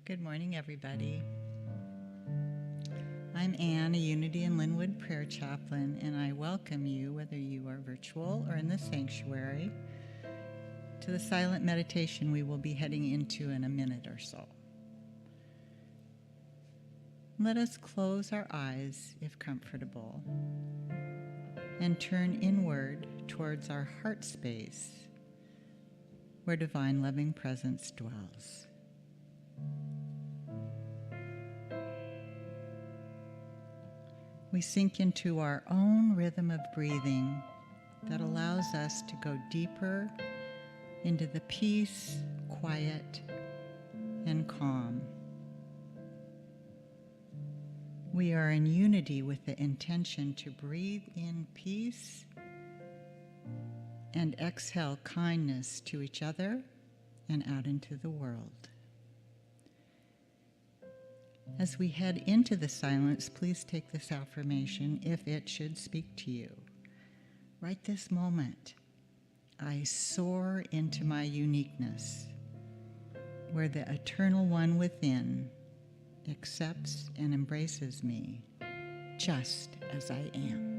Good morning, everybody. I'm Anne, a Unity in Lynnwood prayer chaplain, and I welcome you, whether you are virtual or in the sanctuary, to the silent meditation we will be heading into in a minute or so. Let us close our eyes, if comfortable, and turn inward towards our heart space, where divine loving presence dwells. We sink into our own rhythm of breathing that allows us to go deeper into the peace, quiet, and calm. We are in unity with the intention to breathe in peace and exhale kindness to each other and out into the world. As we head into the silence, please take this affirmation if it should speak to you. Right this moment, I soar into my uniqueness, where the eternal one within accepts and embraces me just as I am.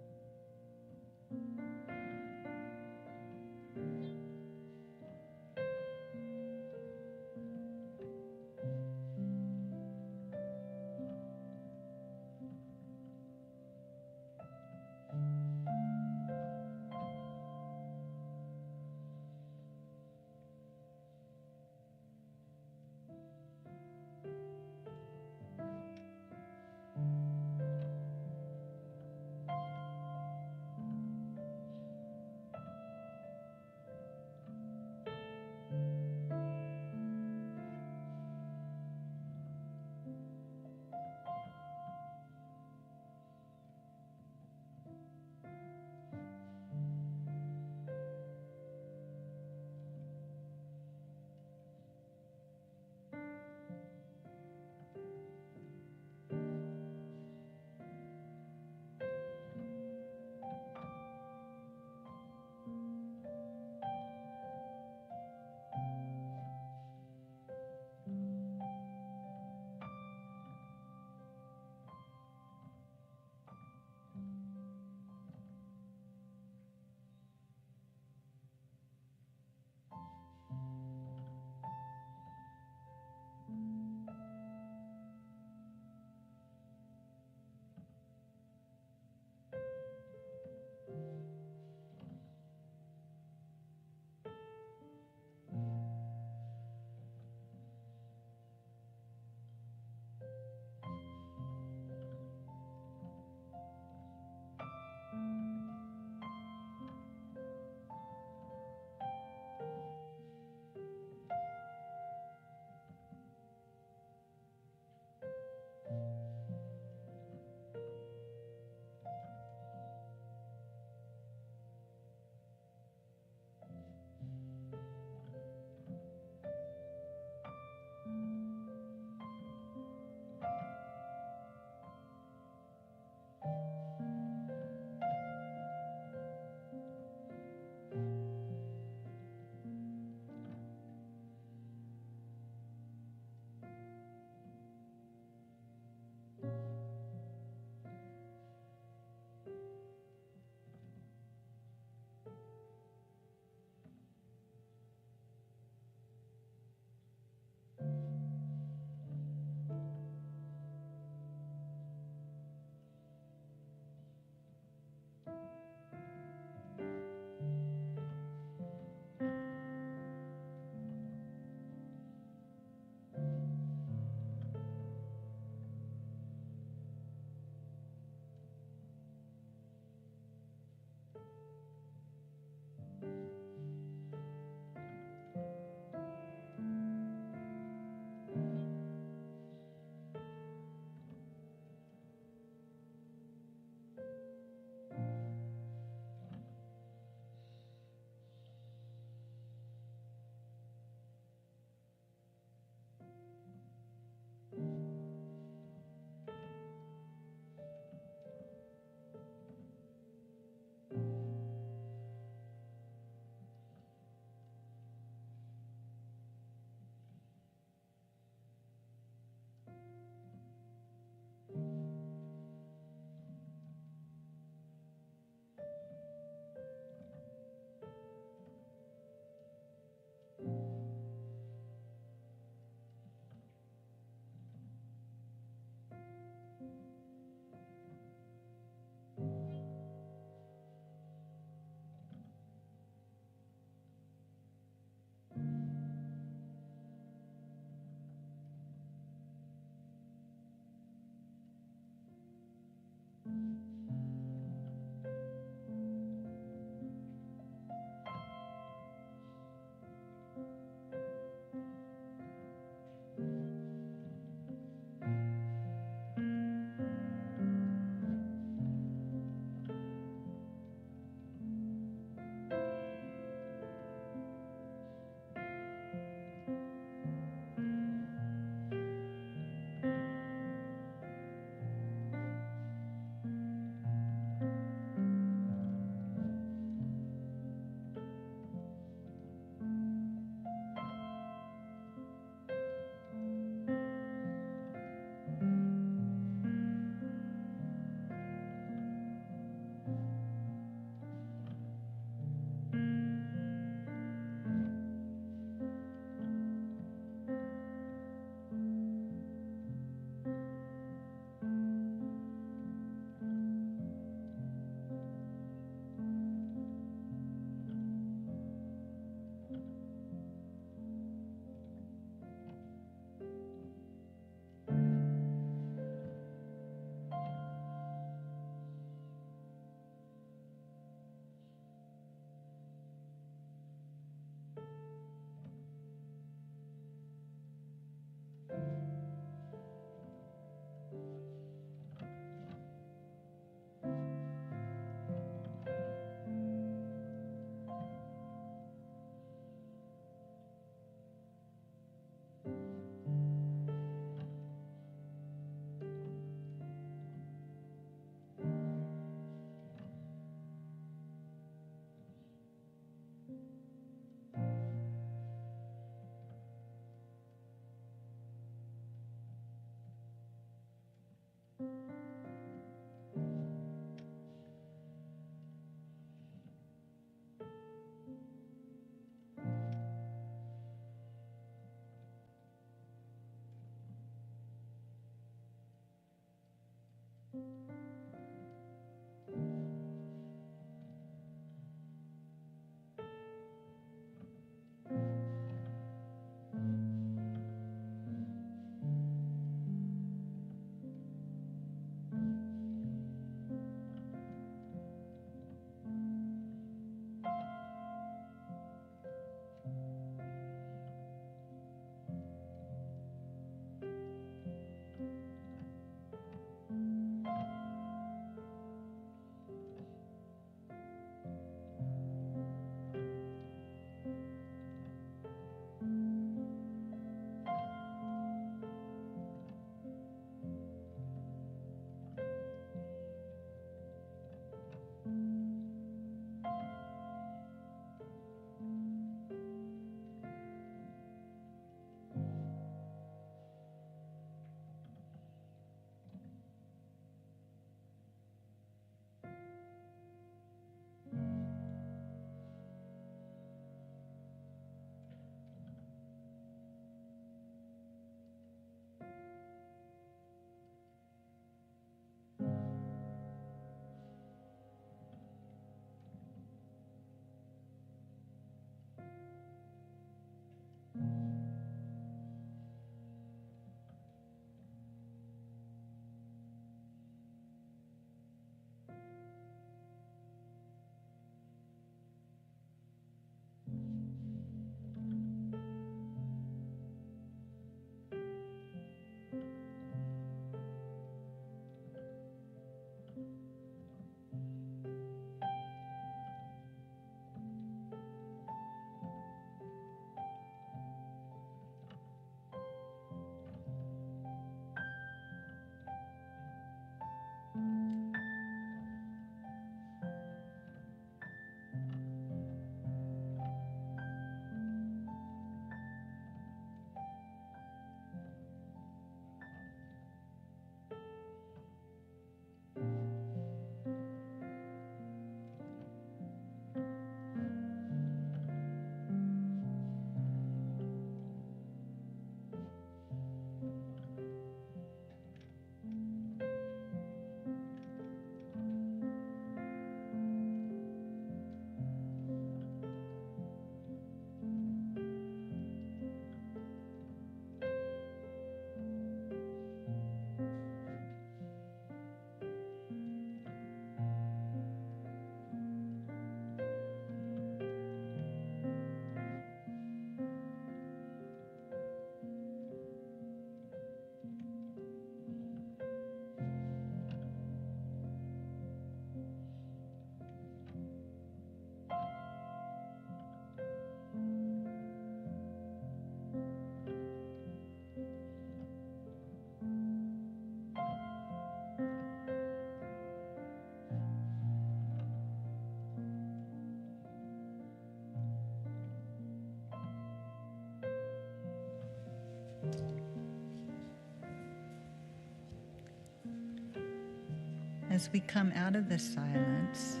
As we come out of this silence,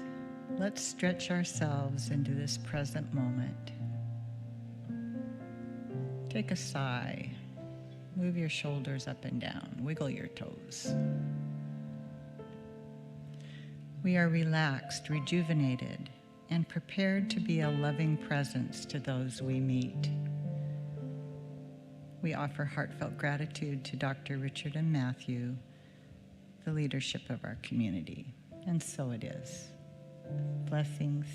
let's stretch ourselves into this present moment. Take a sigh. Move your shoulders up and down. Wiggle your toes. We are relaxed, rejuvenated, and prepared to be a loving presence to those we meet. We offer heartfelt gratitude to Dr. Richard and Matthew, the leadership of our community. And so it is. Blessings.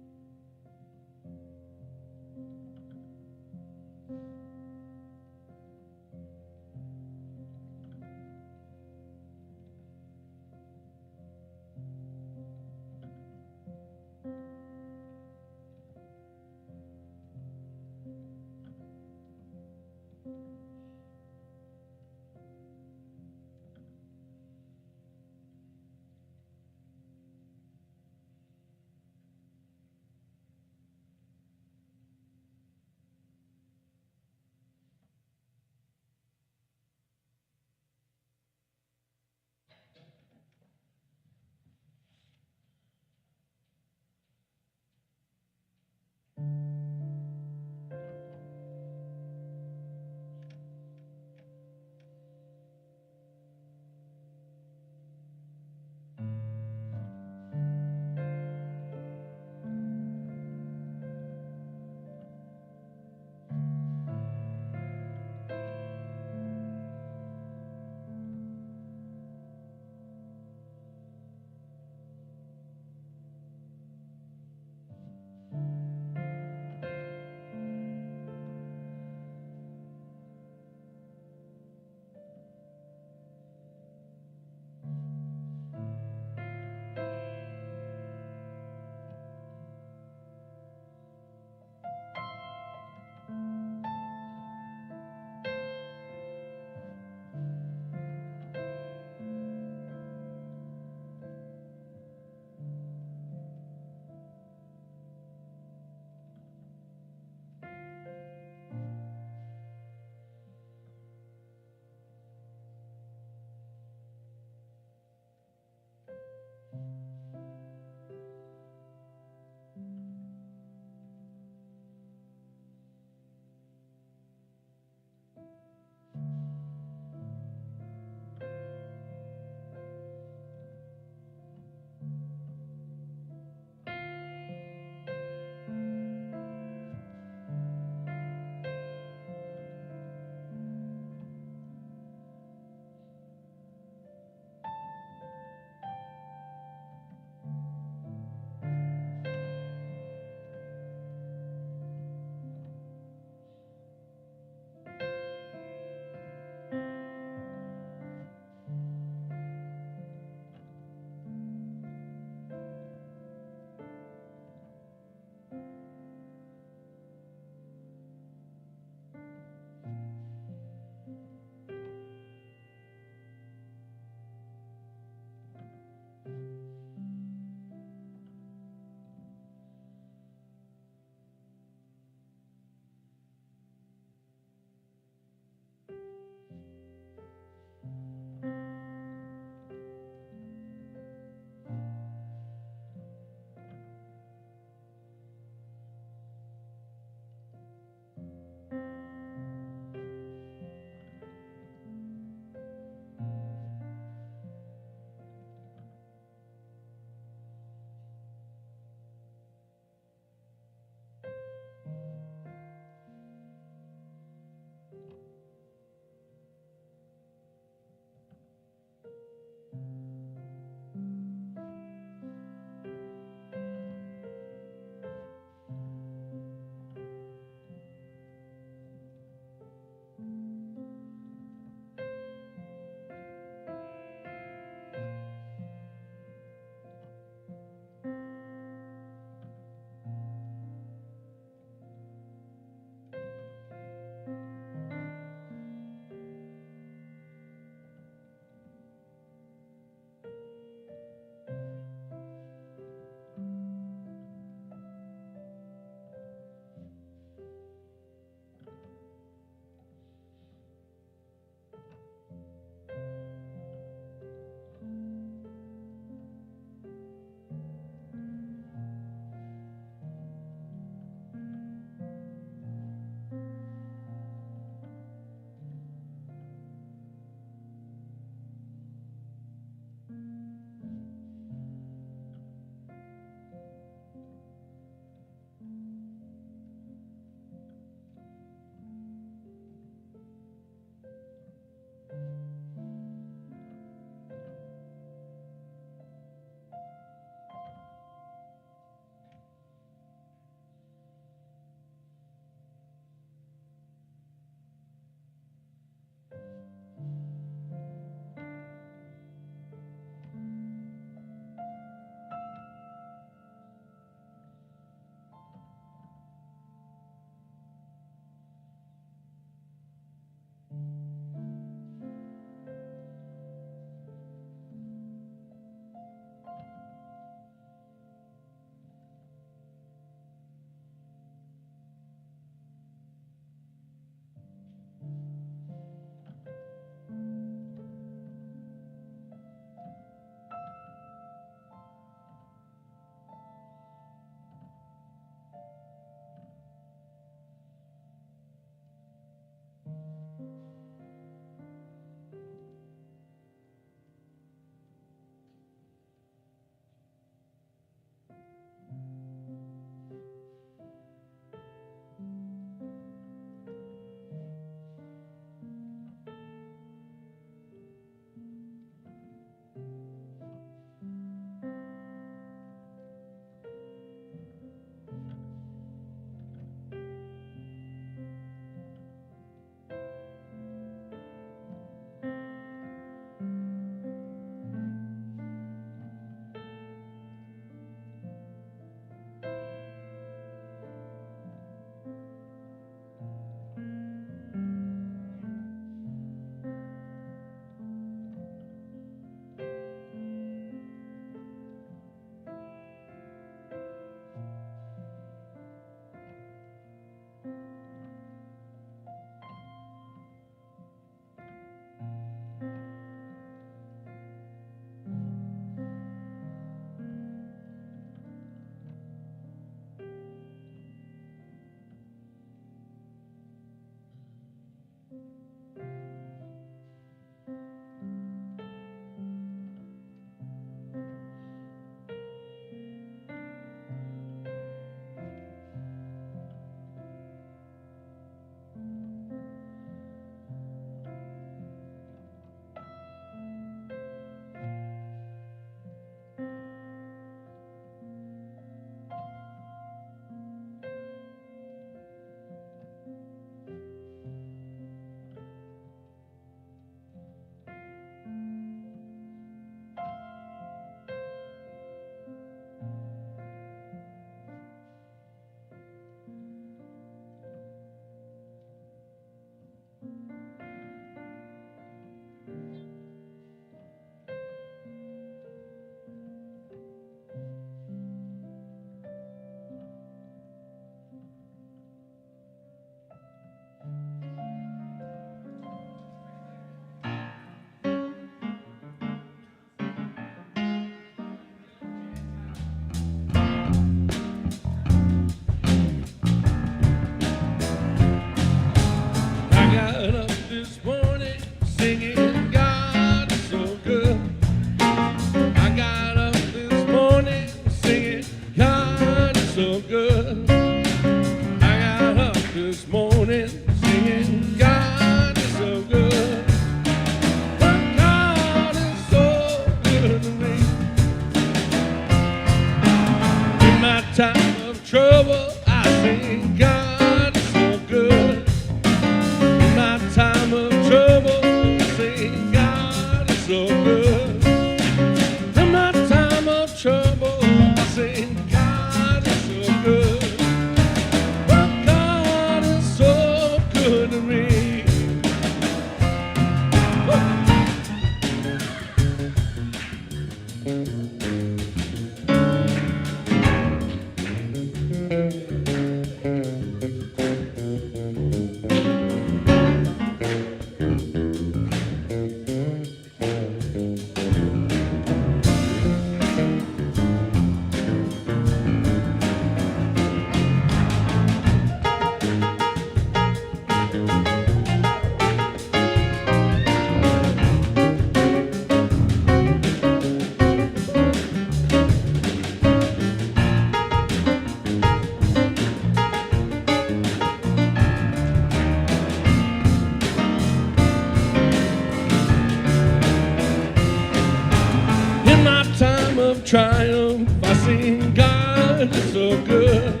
Triumph, I sing God is so good.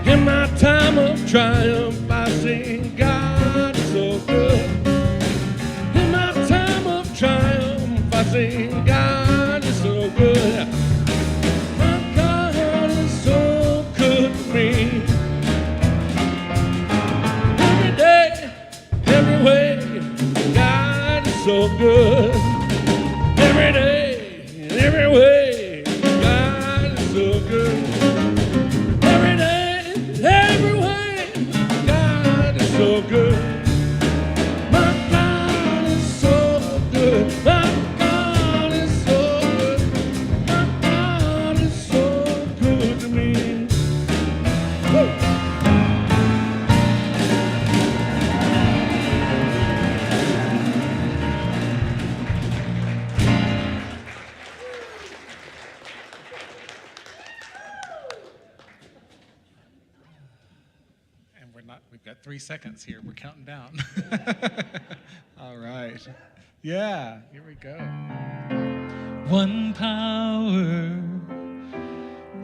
In my time of triumph, I sing God is so good. In my time of triumph, I sing God is so good. My God is so good to me. Every day, every way, God is so good. Every day, every way. We've got 3 seconds here. We're counting down. All right. Yeah, here we go. One power,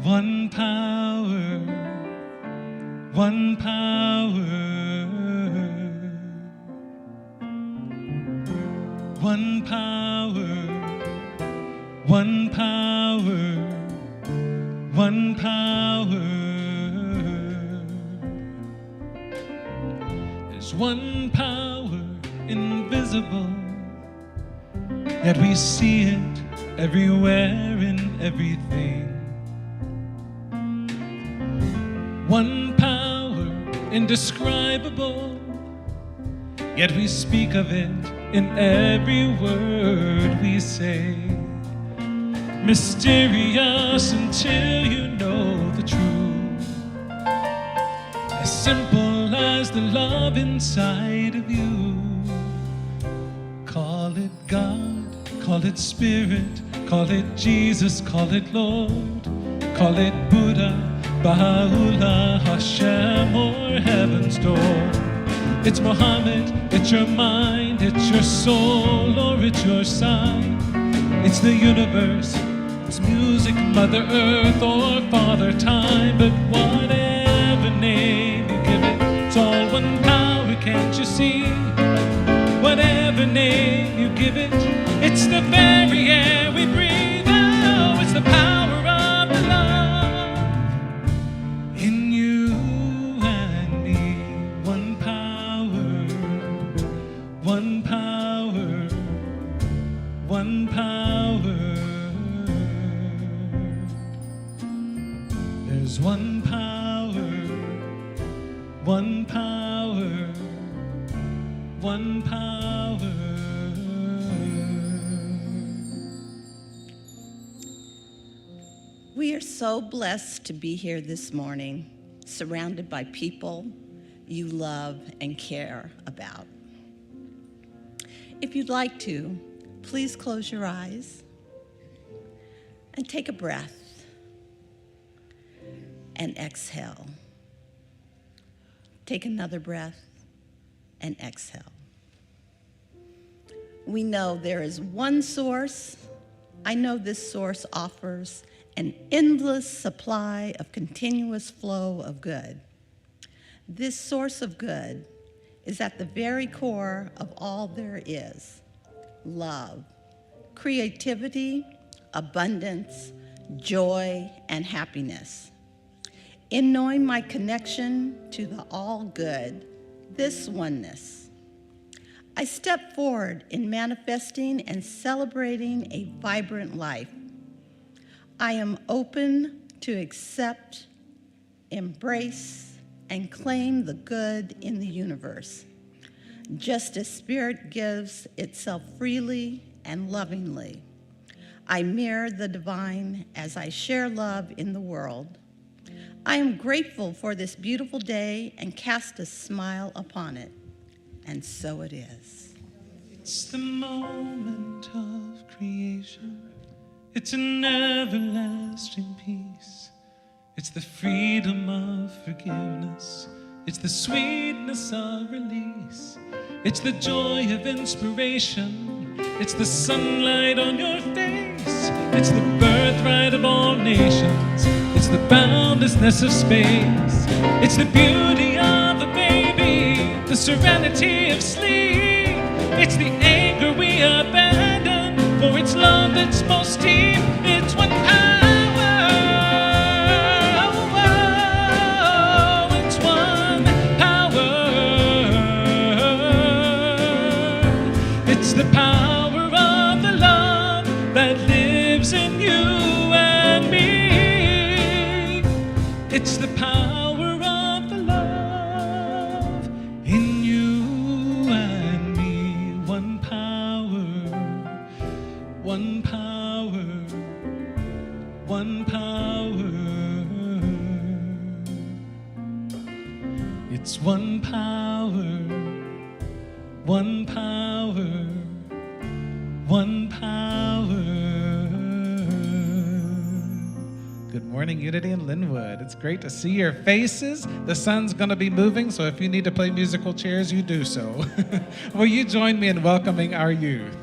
one power, one power, one power, one power, one power. There's one power invisible, yet we see it everywhere in everything. One power indescribable, yet we speak of it in every word we say. Mysterious until you know the truth, as simple as has the love inside of you. Call it God, call it Spirit, call it Jesus, call it Lord, call it Buddha, Baha'u'llah, Hashem, or Heaven's Door. It's Muhammad, it's your mind, it's your soul, or it's your sign. It's the universe, it's music, Mother Earth, or Father Time. But whatever name you give it, it's all one power, can't you see? Whatever name you give it, it's the very air we breathe. Oh, it's the power of the love in you and me. One power, one power, one power. There's one power, one power, one power. We are so blessed to be here this morning, surrounded by people you love and care about. If you'd like to, please close your eyes and take a breath and exhale. Take another breath and exhale. We know there is one source. I know this source offers an endless supply of continuous flow of good. This source of good is at the very core of all there is: love, creativity, abundance, joy, and happiness. In knowing my connection to the all good, this oneness, I step forward in manifesting and celebrating a vibrant life. I am open to accept, embrace, and claim the good in the universe, just as Spirit gives itself freely and lovingly. I mirror the divine as I share love in the world. I am grateful for this beautiful day and cast a smile upon it, and so it is. It's the moment of creation. It's an everlasting peace. It's the freedom of forgiveness. It's the sweetness of release. It's the joy of inspiration. It's the sunlight on your face. It's the birthright of all nations. It's the boundlessness of space. It's the beauty of a baby, the serenity of sleep. It's the anger we abandon for its love that's most deep. It's one power. Oh, it's one power. It's the power of the love that lives in you and me. It's the power of the love in you and me. One power, one power, one power. It's one power, one power, one power. Good morning, Unity in Lynnwood. It's great to see your faces. The sun's going to be moving, so if you need to play musical chairs, you do so. Will you join me in welcoming our youth?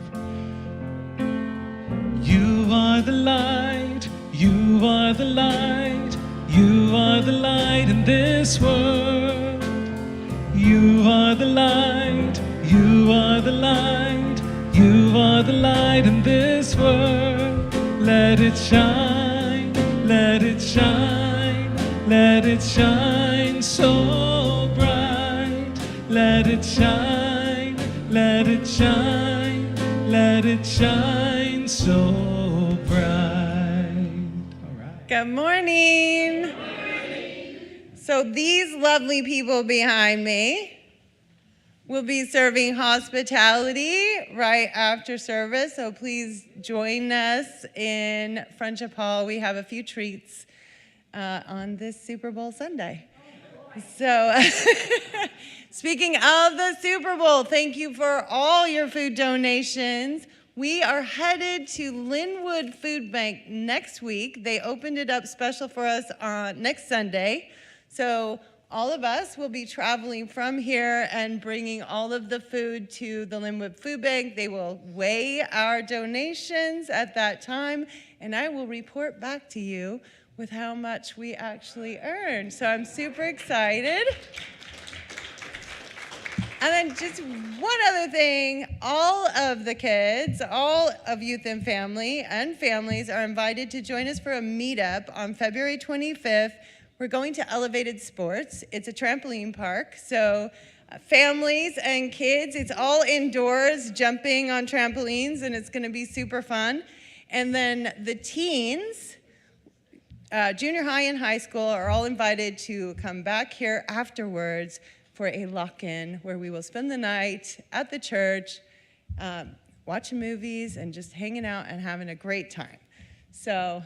You are the light, you are the light, you are the light in this world. You are the light, you are the light, you are the light in this world. Let it shine, let it shine, let it shine so bright. Let it shine, let it shine, let it shine so bright. All right. Good morning. So these lovely people behind me will be serving hospitality right after service. So please join us in Friendship Hall. We have a few treats on this Super Bowl Sunday. So, speaking of the Super Bowl, thank you for all your food donations. We are headed to Lynnwood Food Bank next week. They opened it up special for us on next Sunday. So all of us will be traveling from here and bringing all of the food to the Lynnwood Food Bank. They will weigh our donations at that time, and I will report back to you with how much we actually earned. So I'm super excited. And then just one other thing, all of the kids, all of youth and family and families are invited to join us for a meetup on February 25th. We're going to Elevated Sports. It's a trampoline park, so families and kids, it's all indoors, jumping on trampolines, and it's gonna be super fun. And then the teens, junior high and high school are all invited to come back here afterwards for a lock-in where we will spend the night at the church, watching movies and just hanging out and having a great time. So,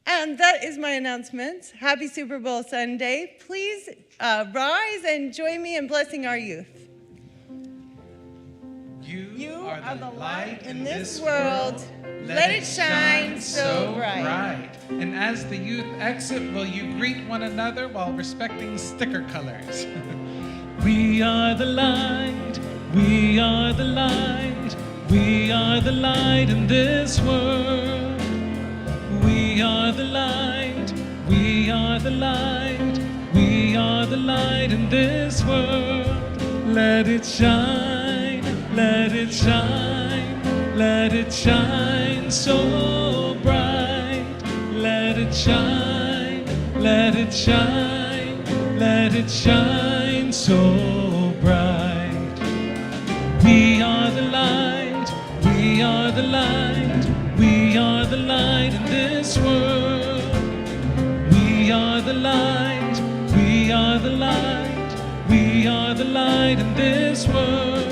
and that is my announcement. Happy Super Bowl Sunday. Please rise and join me in blessing our youth. You are the light in this world. Let it shine so bright. And as the youth exit, will you greet one another while respecting sticker colors? We are the light, we are the light, we are the light in this world. We are the light, we are the light, we are the light in this world. Let it shine, let it shine, let it shine so bright. Let it shine, let it shine, let it shine so bright. We are the light, we are the light, we are the light in this world. We are the light, we are the light, we are the light in this world.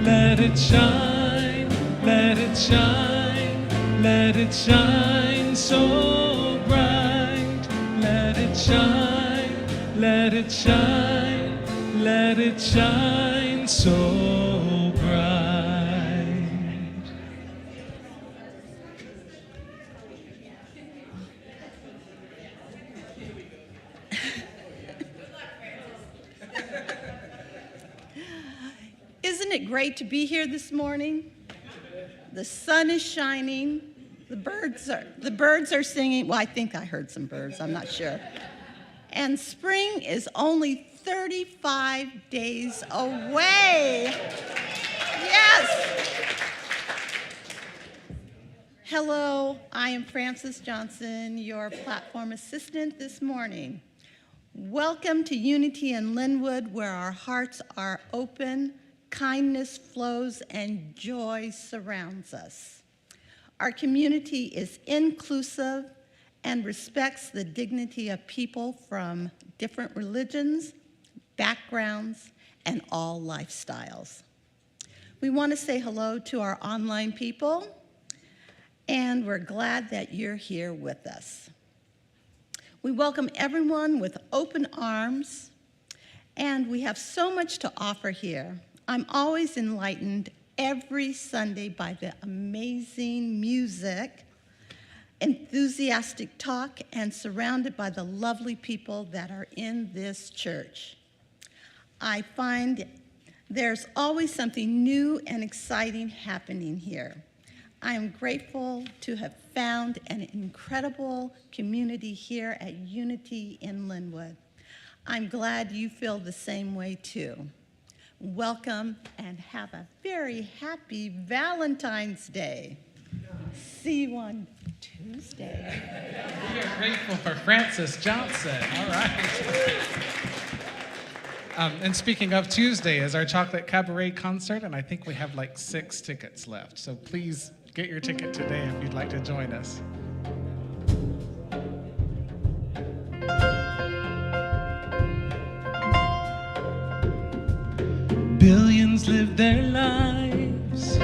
Let it shine, let it shine, let it shine so bright. Let it shine, let it shine, let it shine so bright. Isn't it great to be here this morning? The sun is shining. The birds are singing. Well, I think I heard some birds. I'm not sure. And spring is only 35 days away. Yes. Hello, I am Frances Johnson, your platform assistant this morning. Welcome to Unity in Lynnwood, where our hearts are open, kindness flows, and joy surrounds us. Our community is inclusive and respects the dignity of people from different religions, backgrounds, and all lifestyles. We want to say hello to our online people, and we're glad that you're here with us. We welcome everyone with open arms, and we have so much to offer here. I'm always enlightened every Sunday by the amazing music, enthusiastic talk, and surrounded by the lovely people that are in this church. I find there's always something new and exciting happening here. I am grateful to have found an incredible community here at Unity in Lynnwood. I'm glad you feel the same way too. Welcome and have a very happy Valentine's Day. See you on Tuesday. We are grateful for Frances Johnson. All right. And speaking of, Tuesday is our chocolate cabaret concert, and I think we have like 6 tickets left. So please get your ticket today if you'd like to join us. Billions live their lives.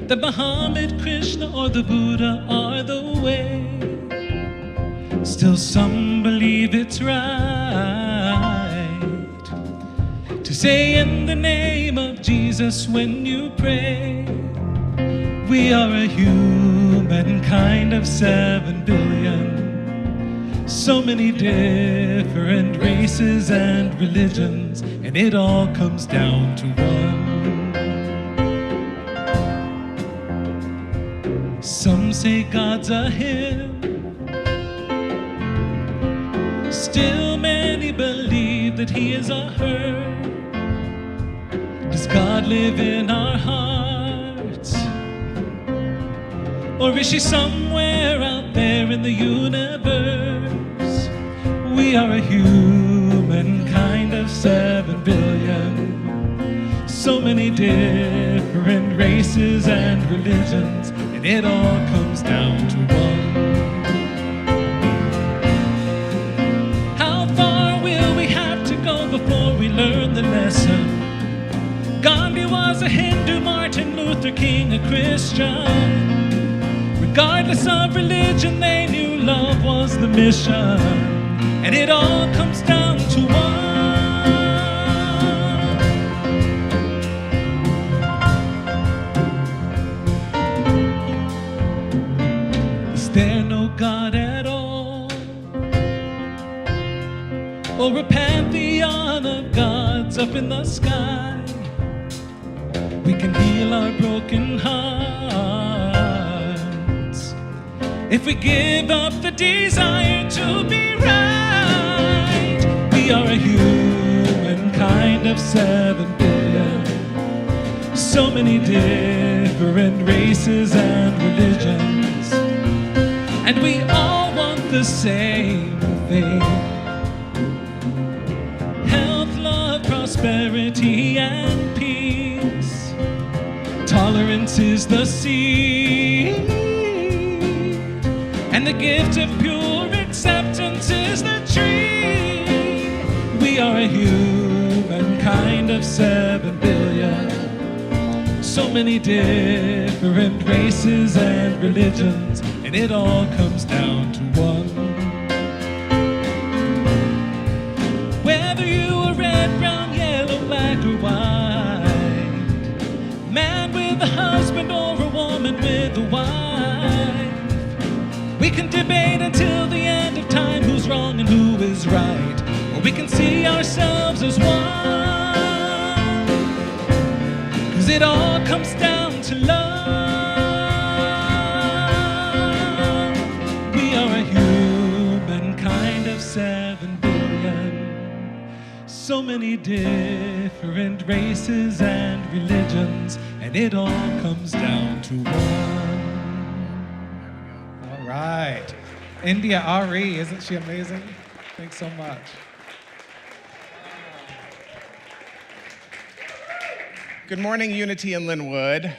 The Muhammad, Krishna, or the Buddha are the way. Still some believe it's right to say in the name of Jesus when you pray. We are a humankind of 7 billion, so many different races and religions, and it all comes down to one. Some say God's a him, still many believe that he is a her. Does God live in our hearts? Or is she somewhere out there in the universe? We are a humankind of 7 billion, so many different races and religions, and it all comes down to one. How far will we have to go before we learn the lesson? Gandhi was a Hindu, Martin Luther King a Christian. Regardless of religion, they knew love was the mission, and it all comes down to one. Is there no God at all, or a pantheon of gods up in the sky? We can heal our broken hearts if we give up the desire to be right. We are a humankind of 7 billion, so many different races and religions, and we all want the same thing: health, love, prosperity, and peace. Tolerance is the seed, and the gift of pure acceptance is the tree. We are a humankind of 7 billion, so many different races and religions, and it all comes down to one. Whether you are red, brown, yellow, black, or white, man with a husband or a woman with a wife, we can debate until the end of time who's wrong and who is right, or we can see ourselves as one, 'cause it all comes down to love. We are a humankind of 7 billion, so many different races and religions, and it all comes down to one. All right. India Ari, isn't she amazing? Thanks so much. Good morning, Unity in Lynnwood.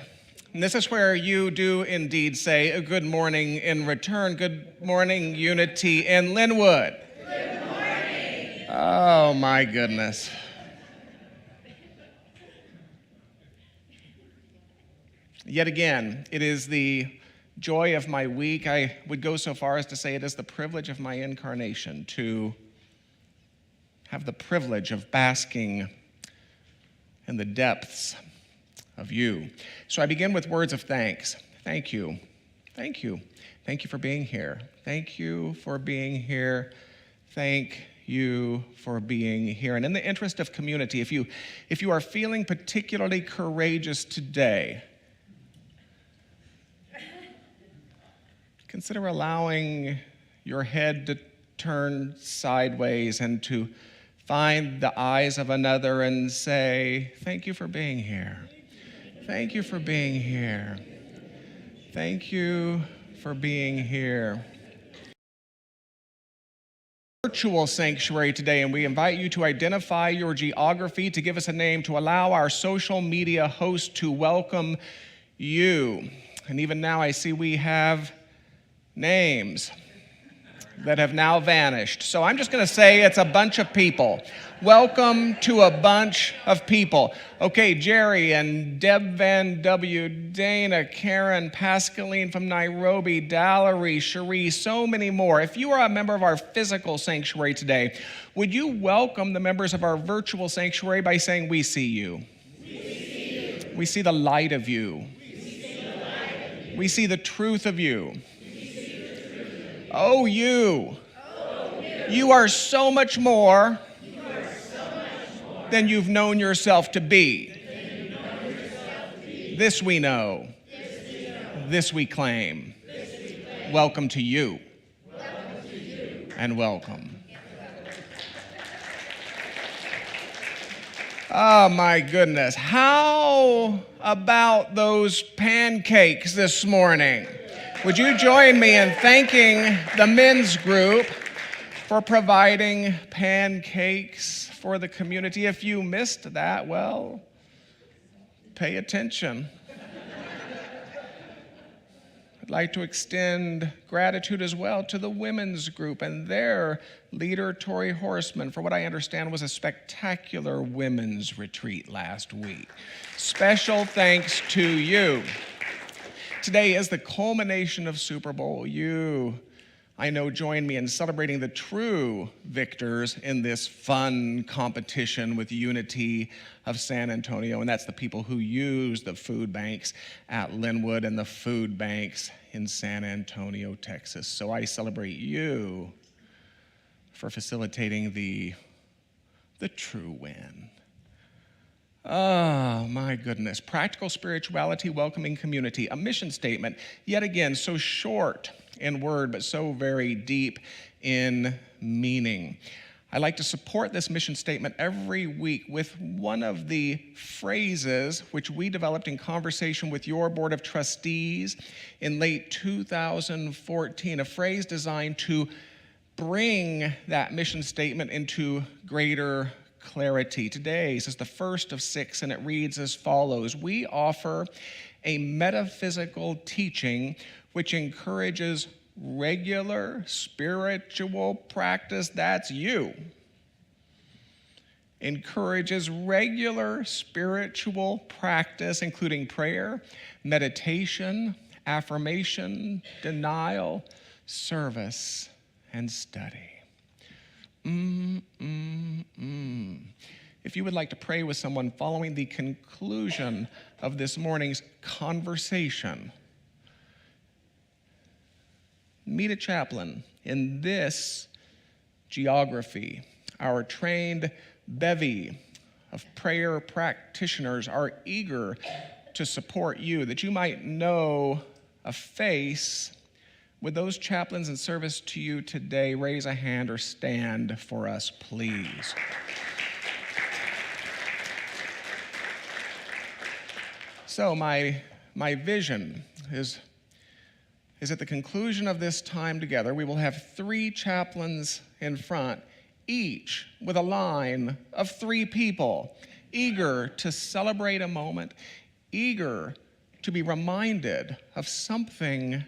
And this is where you do indeed say a good morning in return. Good morning, Unity in Lynnwood. Good morning. Oh, my goodness. Yet again, it is the joy of my week. I would go so far as to say it is the privilege of my incarnation to have the privilege of basking in the depths of you. So I begin with words of thanks. Thank you. Thank you. Thank you for being here. Thank you for being here. Thank you for being here. And in the interest of community, if you are feeling particularly courageous today, consider allowing your head to turn sideways and to find the eyes of another and say, thank you for being here. Thank you for being here. Thank you for being here. Virtual sanctuary today, and we invite you to identify your geography, to give us a name, to allow our social media host to welcome you. And even now I see we have names. that have now vanished. So I'm just going to say it's a bunch of people. Welcome to a bunch of people. Okay, Jerry and Deb Van W, Dana, Karen, Pascaline from Nairobi, Dallery, Cherie, so many more. If you are a member of our physical sanctuary today, would you welcome the members of our virtual sanctuary by saying, "We see you. We see the light of you. We see the truth of you. Oh, you. You are so much more than you've known yourself to be. This we know. This we claim. Welcome to you. And welcome. Oh my goodness. How about those pancakes this morning? Would you join me in thanking the men's group for providing pancakes for the community? If you missed that, well, pay attention. I'd like to extend gratitude as well to the women's group and their leader, Tori Horseman, for what I understand was a spectacular women's retreat last week. Special thanks to you. Today is the culmination of Super Bowl. You, I know, join me in celebrating the true victors in this fun competition with Unity of San Antonio, and that's the people who use the food banks at Lynnwood and the food banks in San Antonio, Texas. So I celebrate you for facilitating the true win. Oh, my goodness. Practical spirituality, welcoming community. A mission statement, yet again, so short in word, but so very deep in meaning. I like to support this mission statement every week with one of the phrases which we developed in conversation with your board of trustees in late 2014, a phrase designed to bring that mission statement into greater clarity. Today's is the first of 6, and it reads as follows. We offer a metaphysical teaching which encourages regular spiritual practice. That's you. Encourages regular spiritual practice, including prayer, meditation, affirmation, denial, service, and study. If you would like to pray with someone following the conclusion of this morning's conversation, meet a chaplain in this geography. Our trained bevy of prayer practitioners are eager to support you, that you might know a face. Would those chaplains in service to you today raise a hand or stand for us, please? So my vision is at the conclusion of this time together, we will have 3 chaplains in front, each with a line of 3 people, eager to celebrate a moment, eager to be reminded of something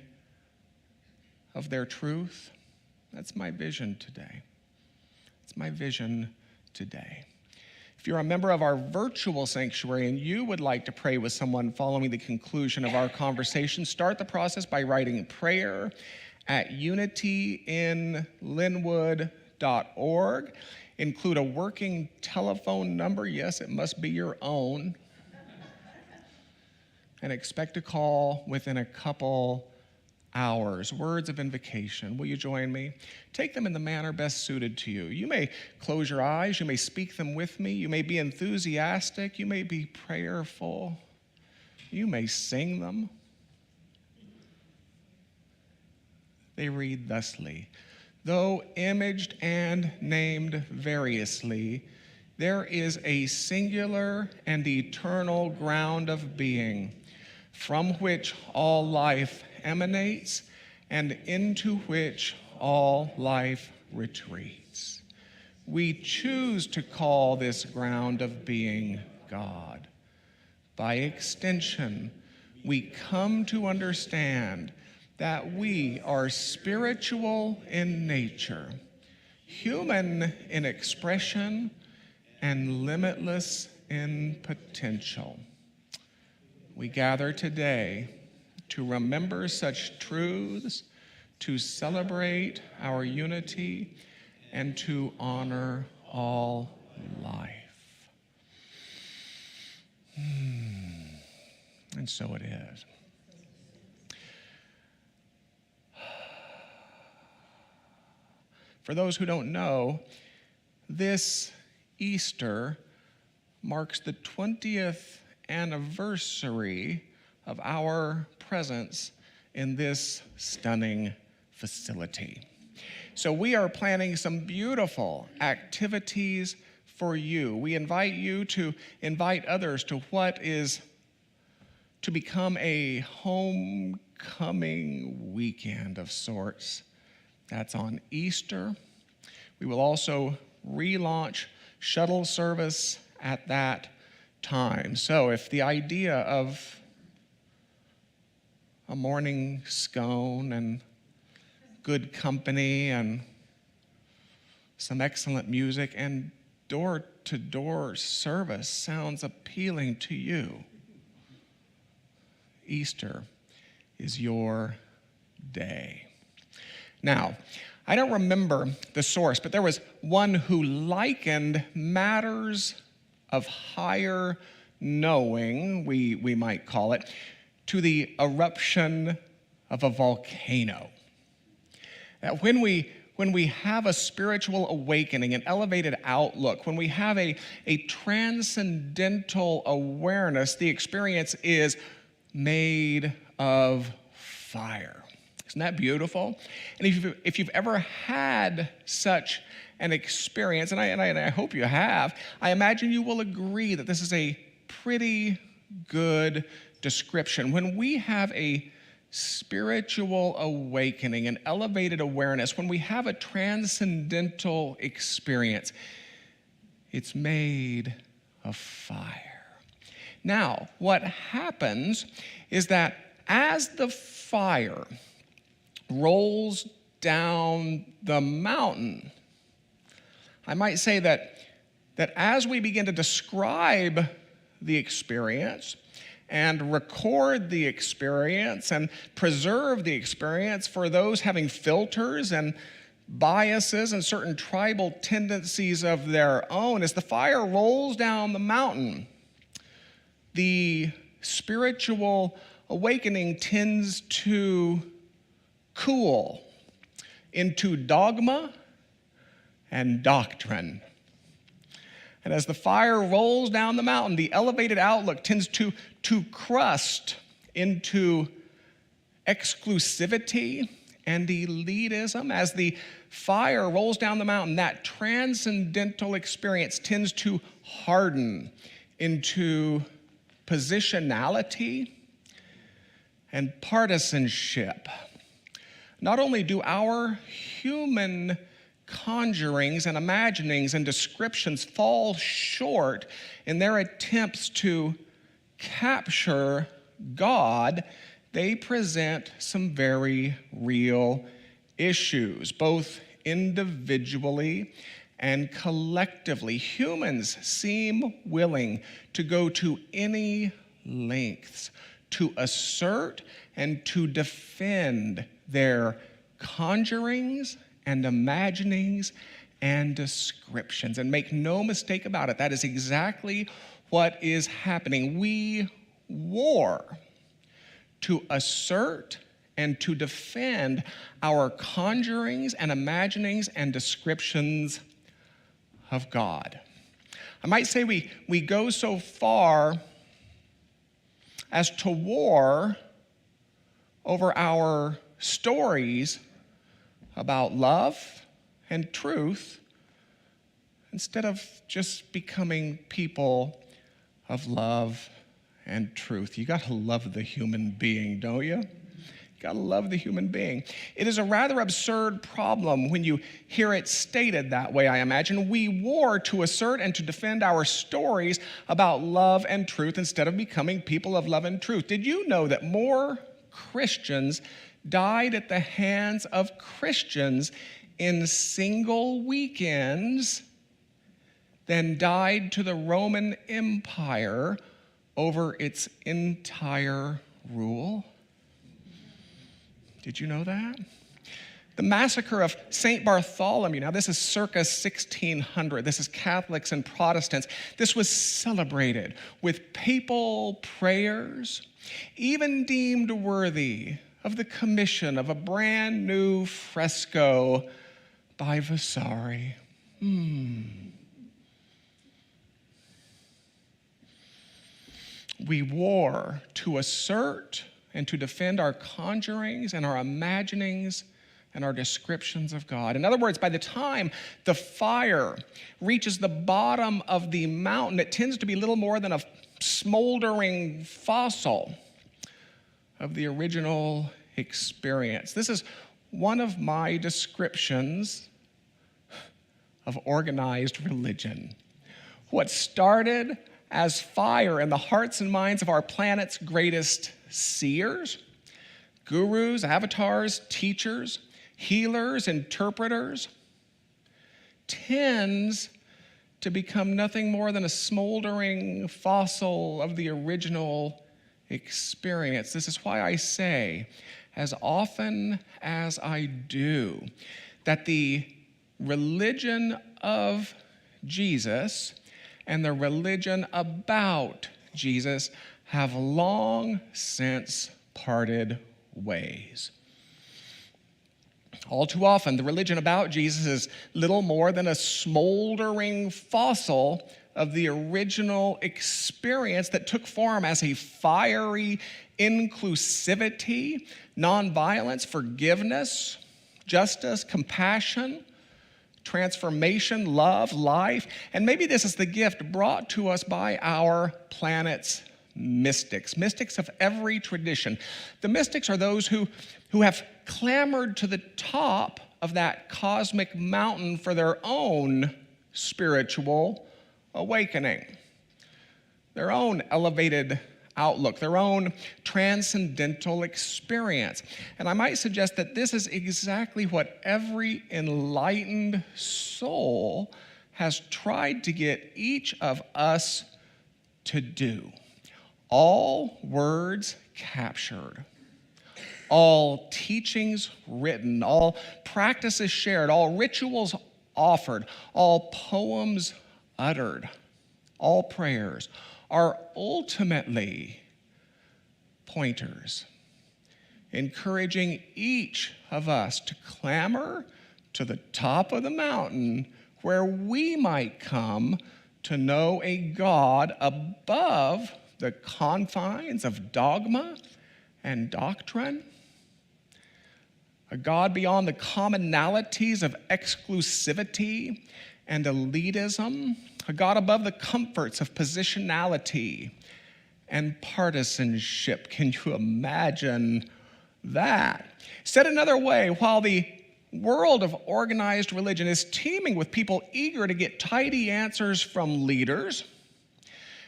of their truth. That's my vision today. It's my vision today. If you're a member of our virtual sanctuary and you would like to pray with someone following the conclusion of our conversation, start the process by writing prayer at unityinlynnwood.org. Include a working telephone number. Yes, it must be your own. And expect a call within a couple hours. Words of invocation. Will you join me? Take them in the manner best suited to you. You may close your eyes. You may speak them with me. You may be enthusiastic. You may be prayerful. You may sing them. They read thusly. Though imaged and named variously, there is a singular and eternal ground of being from which all life emanates and into which all life retreats. We choose to call this ground of being God. By extension, we come to understand that we are spiritual in nature, human in expression, and limitless in potential. We gather today to remember such truths, to celebrate our unity, and to honor all life. And so it is. For those who don't know, this Easter marks the 20th anniversary of our presence in this stunning facility. So we are planning some beautiful activities for you. We invite you to invite others to what is to become a homecoming weekend of sorts. That's on Easter. We will also relaunch shuttle service at that time. So if the idea of a morning scone and good company and some excellent music and door-to-door service sounds appealing to you, Easter is your day. Now, I don't remember the source, but there was one who likened matters of higher knowing, we might call it, to the eruption of a volcano. That when we have a spiritual awakening, an elevated outlook, when we have a transcendental awareness, the experience is made of fire. Isn't that beautiful? And if you've ever had such an experience, and I hope you have, I imagine you will agree that this is a pretty good description. When we have a spiritual awakening, an elevated awareness, when we have a transcendental experience, it's made of fire. Now, what happens is that as the fire rolls down the mountain, I might say that as we begin to describe the experience and record the experience and preserve the experience for those having filters and biases and certain tribal tendencies of their own, as the fire rolls down the mountain, the spiritual awakening tends to cool into dogma and doctrine. And as the fire rolls down the mountain, the elevated outlook tends to crust into exclusivity and elitism. As the fire rolls down the mountain, that transcendental experience tends to harden into positionality and partisanship. Not only do our human conjurings and imaginings and descriptions fall short in their attempts to capture God, they present some very real issues, both individually and collectively. Humans seem willing to go to any lengths to assert and to defend their conjurings and imaginings and descriptions. And make no mistake about it, that is exactly what is happening. We war to assert and to defend our conjurings and imaginings and descriptions of God. I might say we go so far as to war over our stories about love and truth instead of just becoming people of love and truth. You got to love the human being, don't you? You got to love the human being. It is a rather absurd problem when you hear it stated that way, I imagine. We war to assert and to defend our stories about love and truth instead of becoming people of love and truth. Did you know that more Christians died at the hands of Christians in single weekends than died to the Roman Empire over its entire rule. Did you know that? The massacre of St. Bartholomew, now this is circa 1600. This is Catholics and Protestants. This was celebrated with papal prayers, even deemed worthy of the commission of a brand new fresco by Vasari. We war to assert and to defend our conjurings and our imaginings and our descriptions of God. In other words, by the time the fire reaches the bottom of the mountain, it tends to be little more than a smoldering fossil of the original experience. This is one of my descriptions of organized religion. What started as fire in the hearts and minds of our planet's greatest seers, gurus, avatars, teachers, healers, interpreters, tends to become nothing more than a smoldering fossil of the original experience. This is why I say, as often as I do, that the religion of Jesus and the religion about Jesus have long since parted ways. All too often, the religion about Jesus is little more than a smoldering fossil of the original experience that took form as a fiery inclusivity, nonviolence, forgiveness, justice, compassion, transformation, love, life. And maybe this is the gift brought to us by our planet's mystics of every tradition. The mystics are those who have clambered to the top of that cosmic mountain for their own spiritual awakening, their own elevated outlook, their own transcendental experience. And I might suggest that this is exactly what every enlightened soul has tried to get each of us to do. All words captured, all teachings written, all practices shared, all rituals offered, all poems uttered, all prayers are ultimately pointers, encouraging each of us to clamber to the top of the mountain where we might come to know a God above the confines of dogma and doctrine, a God beyond the commonalities of exclusivity and elitism, a God above the comforts of positionality and partisanship. Can you imagine that? Said another way, while the world of organized religion is teeming with people eager to get tidy answers from leaders,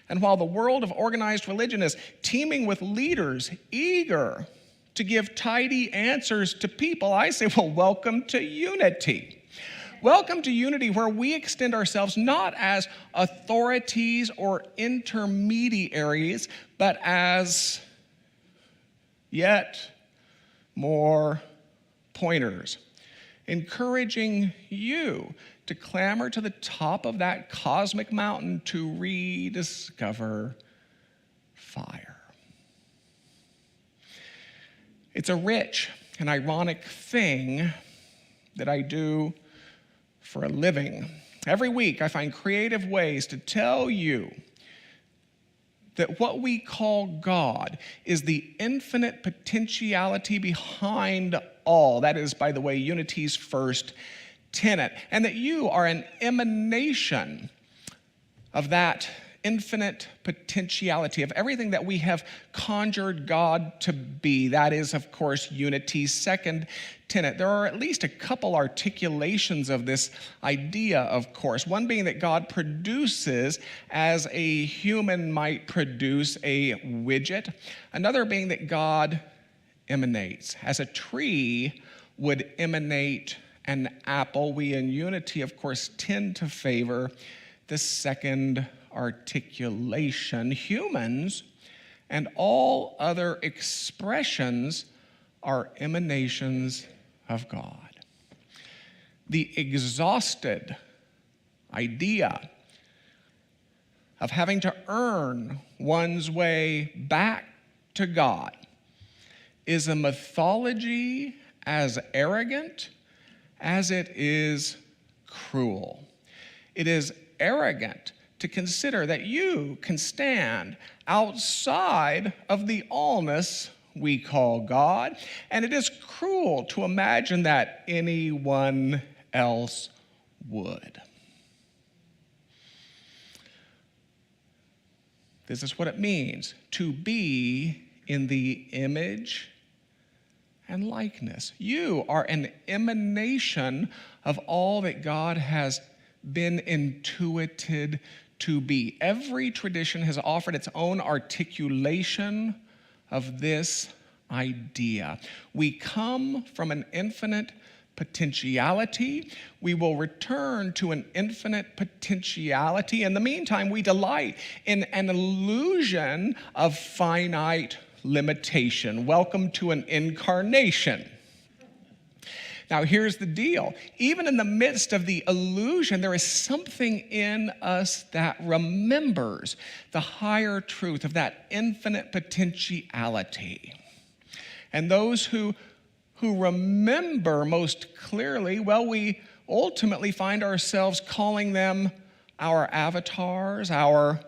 and while the world of organized religion is teeming with leaders eager to give tidy answers to people, I say, well, welcome to unity. Welcome to unity, where we extend ourselves not as authorities or intermediaries, but as yet more pointers, encouraging you to clamber to the top of that cosmic mountain to rediscover fire. It's a rich and ironic thing that I do for a living. Every week, I find creative ways to tell you that what we call God is the infinite potentiality behind all. That is, by the way, Unity's first tenet. And that you are an emanation of that infinite potentiality, of everything that we have conjured God to be. That is, of course, Unity's second tenet. There are at least a couple articulations of this idea, of course. One being that God produces as a human might produce a widget. Another being that God emanates. As a tree would emanate an apple, we in Unity, of course, tend to favor the second articulation. Humans and all other expressions are emanations of God. The exhausted idea of having to earn one's way back to God is a mythology as arrogant as it is cruel. It is arrogant to consider that you can stand outside of the allness we call God, and it is cruel to imagine that anyone else would. This is what it means to be in the image and likeness. You are an emanation of all that God has been intuited to be. Every tradition has offered its own articulation of this idea. We come from an infinite potentiality. We will return to an infinite potentiality. In the meantime, we delight in an illusion of finite limitation. Welcome to an incarnation. Now, here's the deal. Even in the midst of the illusion, there is something in us that remembers the higher truth of that infinite potentiality. And those who remember most clearly, well, we ultimately find ourselves calling them our avatars, our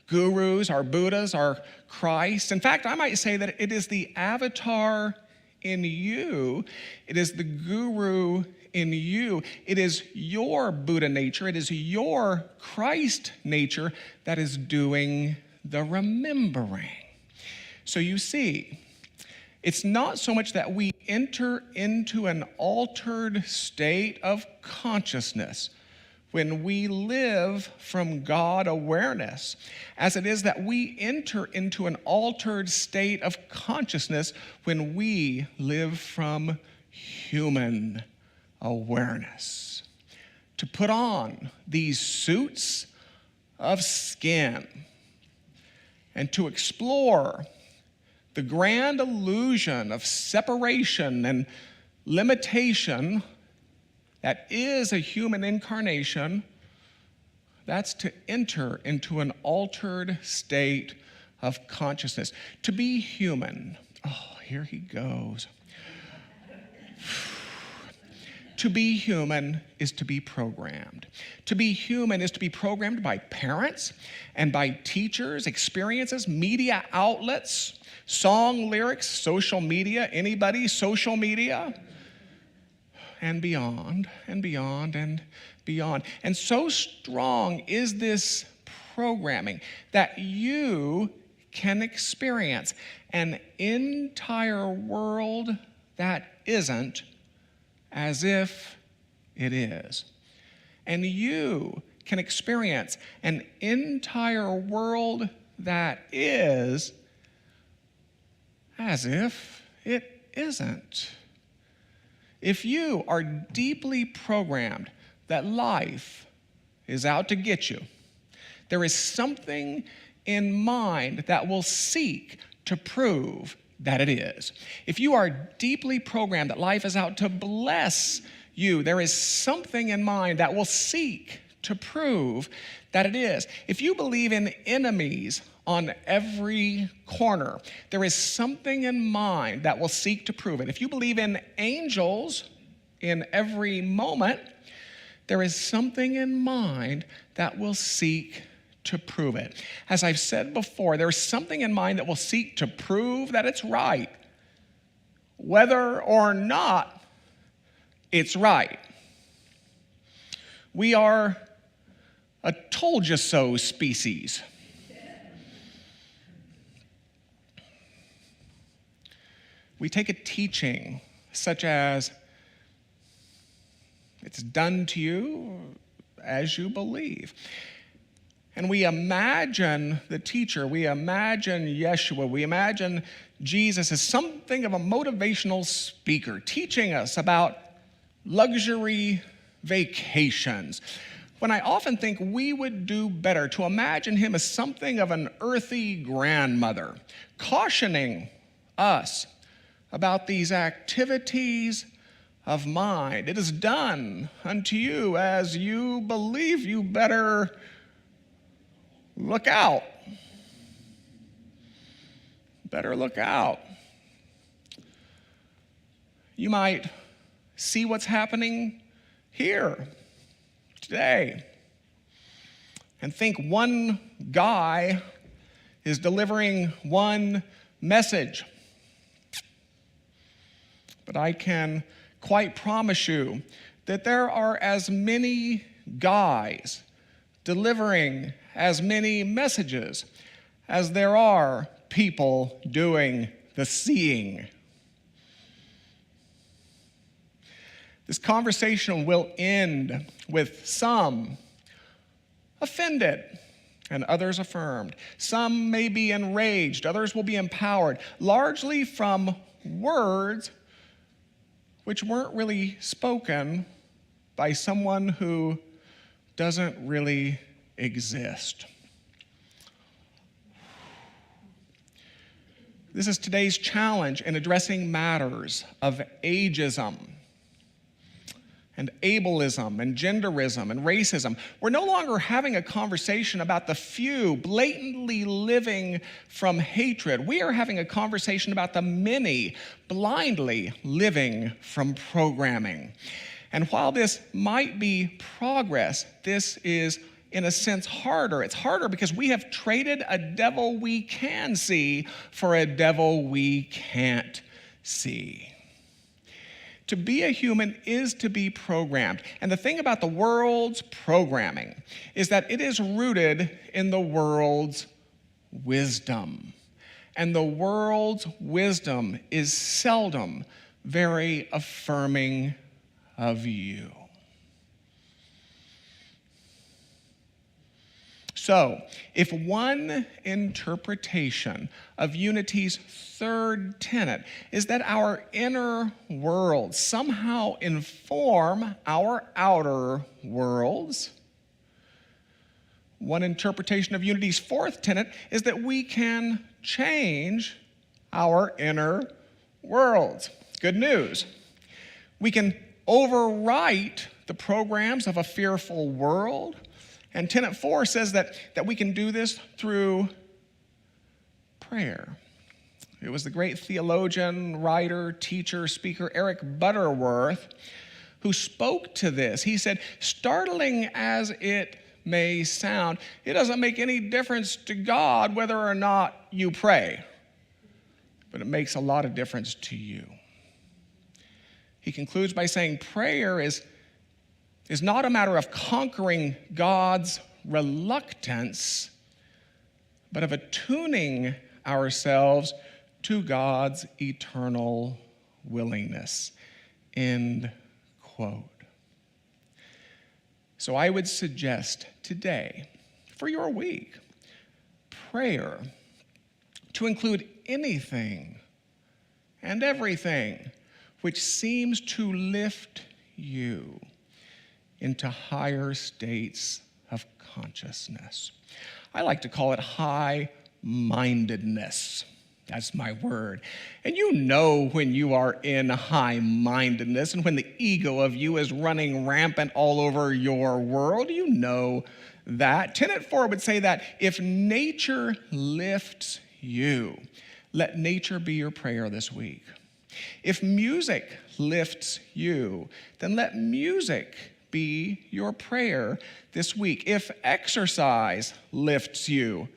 gurus, our Buddhas, our Christ. In fact, I might say that it is the avatar in you, it is the guru in you, it is your Buddha nature, it is your Christ nature that is doing the remembering. So you see, it's not so much that we enter into an altered state of consciousness when we live from God awareness, as it is that we enter into an altered state of consciousness when we live from human awareness. To put on these suits of skin and to explore the grand illusion of separation and limitation that is a human incarnation, that's to enter into an altered state of consciousness. To be human, oh, here he goes. To be human is to be programmed. To be human is to be programmed by parents and by teachers, experiences, media outlets, song lyrics, social media, anybody, social media, and beyond, and beyond, and beyond. And so strong is this programming that you can experience an entire world that isn't as if it is. And you can experience an entire world that is as if it isn't. If you are deeply programmed that life is out to get you, there is something in mind that will seek to prove that it is. If you are deeply programmed that life is out to bless you, there is something in mind that will seek to prove that it is. If you believe in enemies on every corner, there is something in mind that will seek to prove it. If you believe in angels in every moment, there is something in mind that will seek to prove it. As I've said before, there's something in mind that will seek to prove that it's right, whether or not it's right. We are a told you so species. We take a teaching such as, it's done to you as you believe. and we imagine the teacher, we imagine Yeshua, we imagine Jesus as something of a motivational speaker teaching us about luxury vacations, when I often think we would do better to imagine him as something of an earthy grandmother, cautioning us about these activities of mind. It is done unto you as you believe. You better look out. Better look out. You might see what's happening here today and think one guy is delivering one message. But I can quite promise you that there are as many guys delivering as many messages as there are people doing the seeing. This conversation will end with some offended and others affirmed. Some may be enraged, others will be empowered, largely from words which weren't really spoken by someone who doesn't really exist. This is today's challenge in addressing matters of ageism and ableism and genderism and racism. We're no longer having a conversation about the few blatantly living from hatred. We are having a conversation about the many blindly living from programming. And while this might be progress, this is in a sense harder. It's harder because we have traded a devil we can see for a devil we can't see. To be a human is to be programmed. And the thing about the world's programming is that it is rooted in the world's wisdom. And the world's wisdom is seldom very affirming of you. So, if one interpretation of Unity's third tenet is that our inner worlds somehow inform our outer worlds, one interpretation of Unity's fourth tenet is that we can change our inner worlds. Good news. We can overwrite the programs of a fearful world. And tenet 4 says that we can do this through prayer. It was the great theologian, writer, teacher, speaker Eric Butterworth who spoke to this. He said, startling as it may sound, it doesn't make any difference to God whether or not you pray, but it makes a lot of difference to you. He concludes by saying prayer is not a matter of conquering God's reluctance, but of attuning ourselves to God's eternal willingness. End quote. So I would suggest today, for your week, prayer to include anything and everything which seems to lift you into higher states of consciousness. I like to call it high-mindedness. That's my word. And you know when you are in high-mindedness and when the ego of you is running rampant all over your world. You know that. Tenet 4 would say that if nature lifts you, let nature be your prayer this week. If music lifts you, then let music be your prayer this week. If exercise lifts you,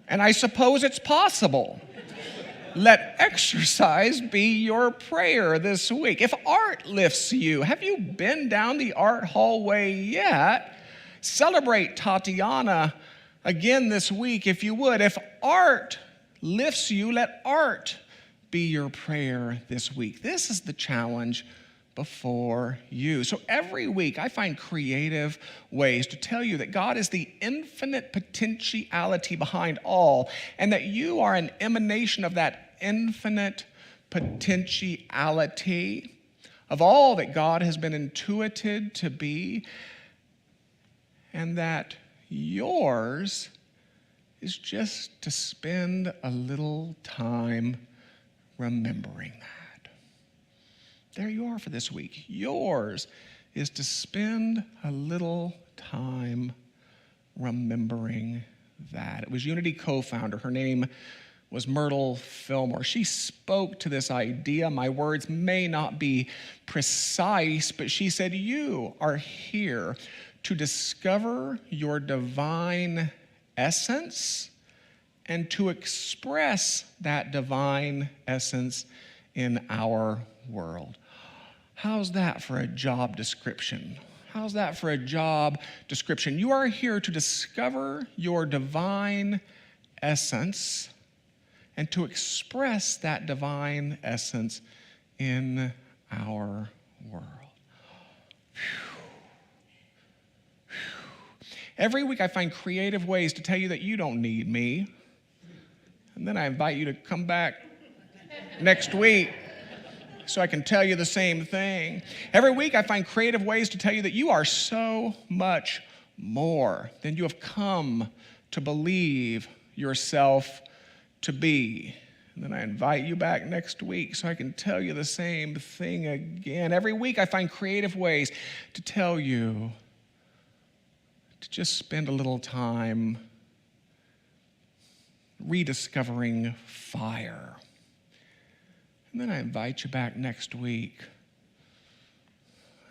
and I suppose it's possible, let exercise be your prayer this week. If art lifts you, have you been down the art hallway yet? Celebrate Tatiana again this week if you would. If art lifts you, let art be your prayer this week? This is the challenge before you. So every week I find creative ways to tell you that God is the infinite potentiality behind all, and that you are an emanation of that infinite potentiality of all that God has been intuited to be, and that yours is just to spend a little time remembering that. There you are for this week. Yours is to spend a little time remembering that. It was Unity co-founder. Her name was Myrtle Fillmore. She spoke to this idea. My words may not be precise, but she said, you are here to discover your divine essence and to express that divine essence in our world. How's that for a job description? How's that for a job description? You are here to discover your divine essence and to express that divine essence in our world. Every week I find creative ways to tell you that you don't need me. And then I invite you to come back next week so I can tell you the same thing. Every week I find creative ways to tell you that you are so much more than you have come to believe yourself to be. And then I invite you back next week so I can tell you the same thing again. Every week I find creative ways to tell you to just spend a little time rediscovering fire. And then I invite you back next week.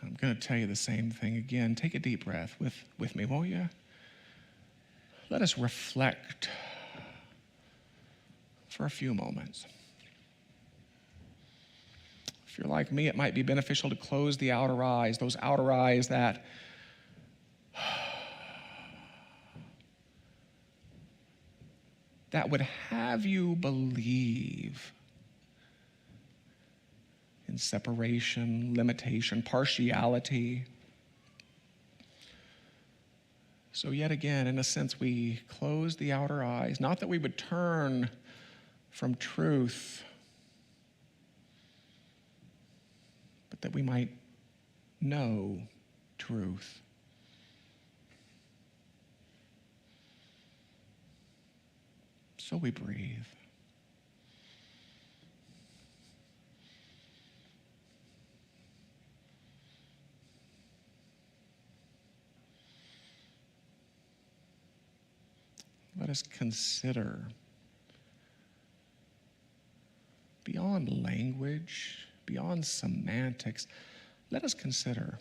I'm going to tell you the same thing again. Take a deep breath with me, won't you? Let us reflect for a few moments. If you're like me, it might be beneficial to close the outer eyes, those outer eyes that would have you believe in separation, limitation, partiality. So yet again, in a sense, we close the outer eyes, not that we would turn from truth, but that we might know truth. So we breathe. Let us consider, beyond language, beyond semantics, let us consider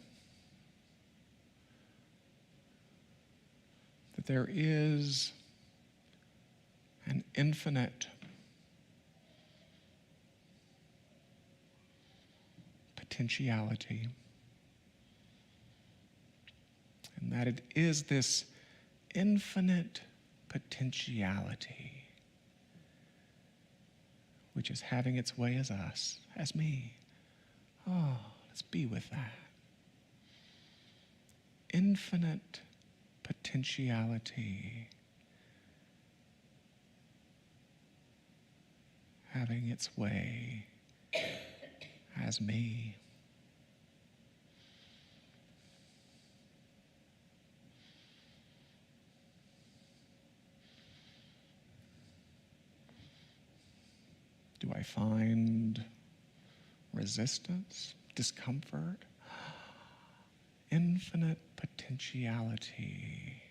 that there is an infinite potentiality, and that it is this infinite potentiality which is having its way as us, as me. Oh, let's be with that. Infinite potentiality having its way as me. Do I find resistance, discomfort? Infinite potentiality,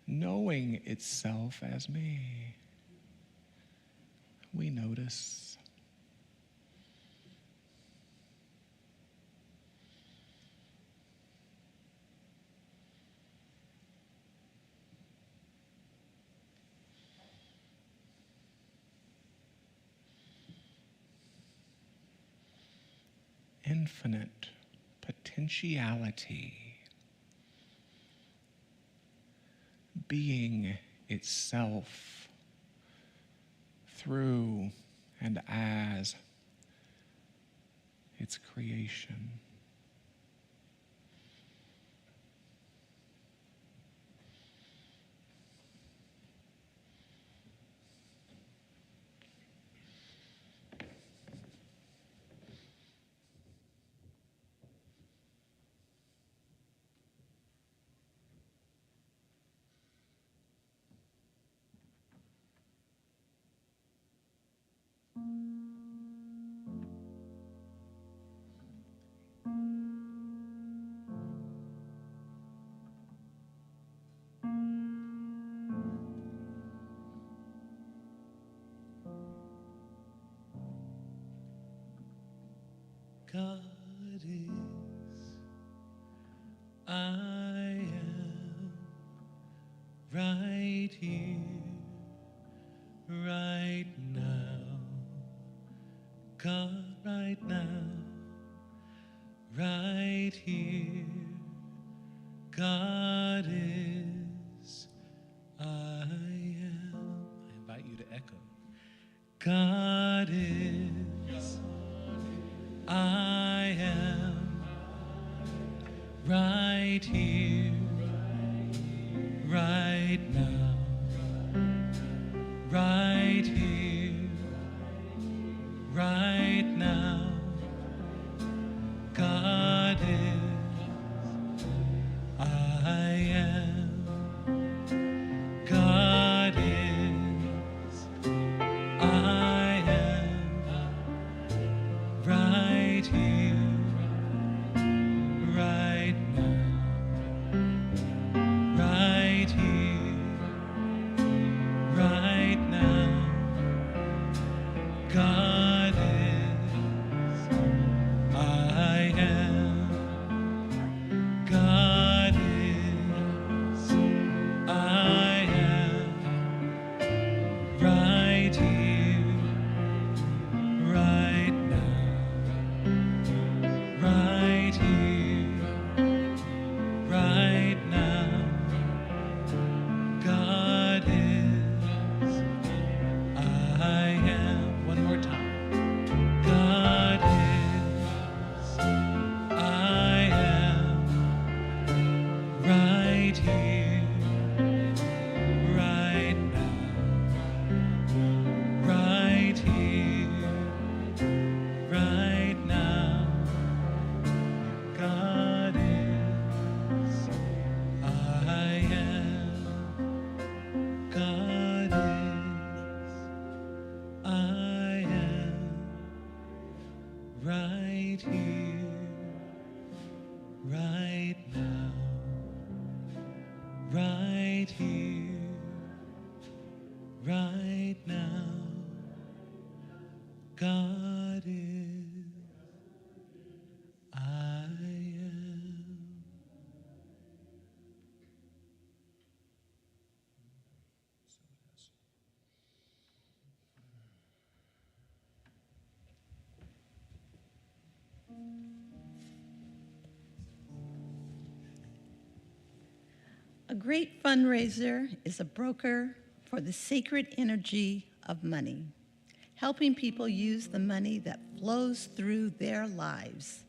knowing itself as me. We notice. Infinite potentiality, being itself through, and as its creation. God is, I am right here, right now. God right now, right here. God is, I am. I invite you to echo. God is, I am right here, right now, right here, right now. God is, I am. God is, I am right here, right now, right here, right now. God is, I am. God is, I am right here, right now, right here, right now. God is, I am. One more time. God is, I am right here, right now, right here, right now. God is, I am. God is, I am right here, right now, right here, right now. God is, I am. A great fundraiser is a broker for the sacred energy of money, helping people use the money that flows through their lives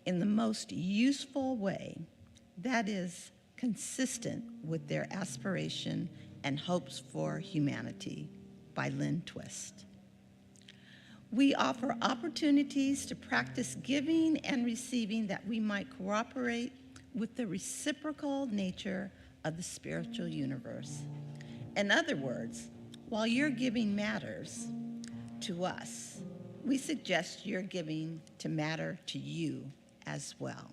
in the most useful way that is consistent with their aspiration and hopes for humanity, by Lynn Twist. We offer opportunities to practice giving and receiving that we might cooperate with the reciprocal nature of the spiritual universe. In other words, while your giving matters to us, we suggest your giving to matter to you as well.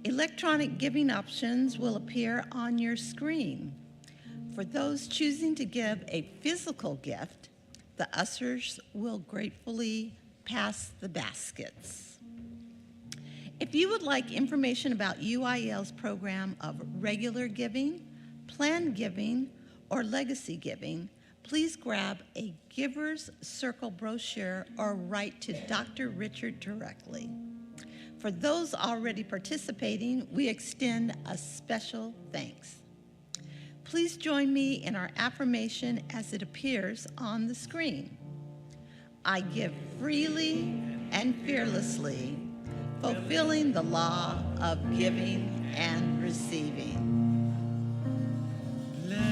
Electronic giving options will appear on your screen. For those choosing to give a physical gift, the ushers will gratefully pass the baskets. If you would like information about UIL's program of regular giving, planned giving, or legacy giving, please grab a Giver's Circle brochure or write to Dr. Richard directly. For those already participating, we extend a special thanks. Please join me in our affirmation as it appears on the screen. I give freely and fearlessly, fulfilling the law of giving and receiving. Blessed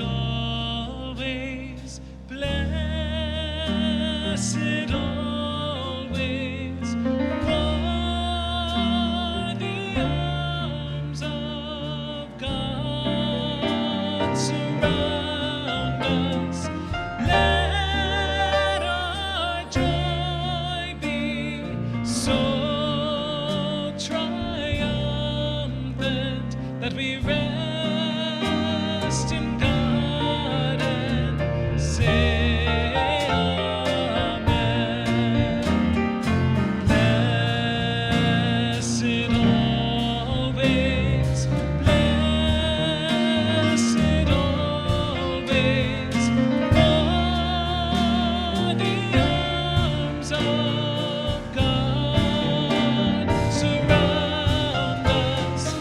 always, blessed always, for the arms of God surround us. Let our joy be so triumphant that we rest in God and say amen. Blessed always, blessed always, for the arms of God surround us.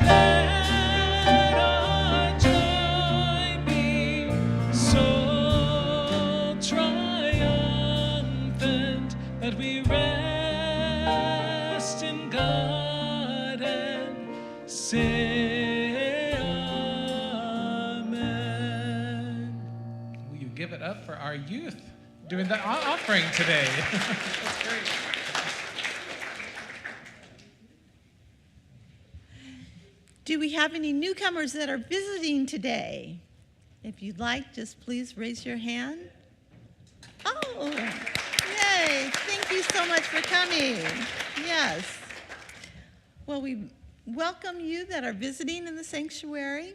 Let our joy be so triumphant that we rest in God and say amen. Will you give it up for our youth doing the offering today? That's great. Do we have any newcomers that are visiting today? If you'd like, just please raise your hand. Oh, yay. Thank you so much for coming. Yes. Well, we welcome you that are visiting in the sanctuary.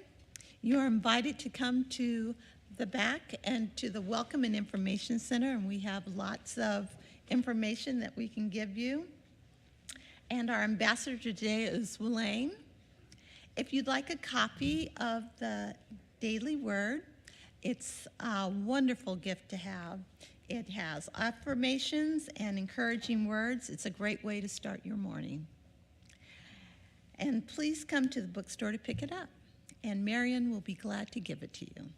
You are invited to come to the back and to the Welcome and Information Center, and we have lots of information that we can give you. And our ambassador today is Walayn. If you'd like a copy of the Daily Word, it's a wonderful gift to have. It has affirmations and encouraging words. It's a great way to start your morning. And please come to the bookstore to pick it up, and Marion will be glad to give it to you.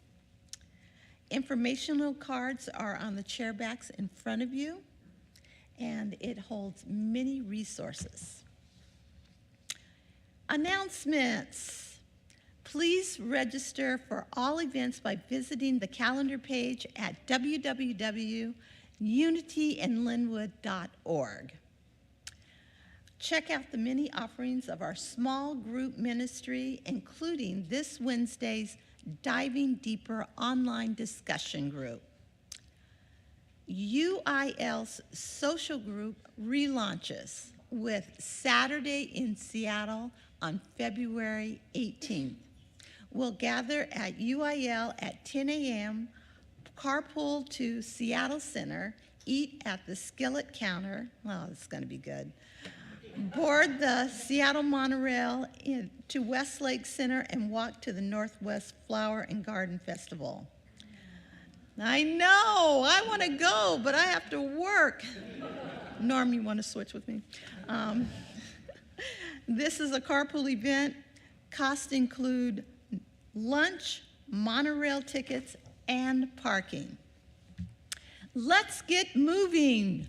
Informational cards are on the chair backs in front of you, and it holds many resources. Announcements. Please register for all events by visiting the calendar page at www.unityinlynnwood.org. Check out the many offerings of our small group ministry, including this Wednesday's Diving Deeper online discussion group. UIL's social group relaunches with Saturday in Seattle on February 18th. We'll gather at UIL at 10 a.m., carpool to Seattle Center, eat at the Skillet Counter. Well, it's going to be good. Board the Seattle monorail to Westlake Center and walk to the Northwest Flower and Garden Festival. I know, I want to go, but I have to work. Norm, you want to switch with me? This is a carpool event. Costs include lunch, monorail tickets, and parking. Let's get moving.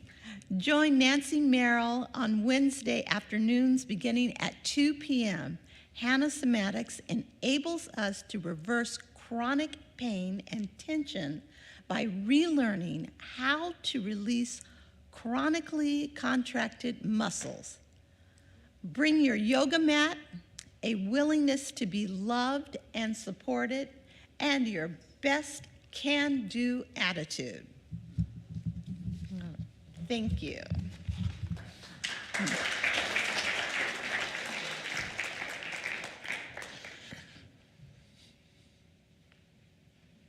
Join Nancy Merrill on Wednesday afternoons beginning at 2 p.m. Hannah Somatics enables us to reverse chronic pain and tension by relearning how to release chronically contracted muscles. Bring your yoga mat, a willingness to be loved and supported, and your best can-do attitude. Thank you.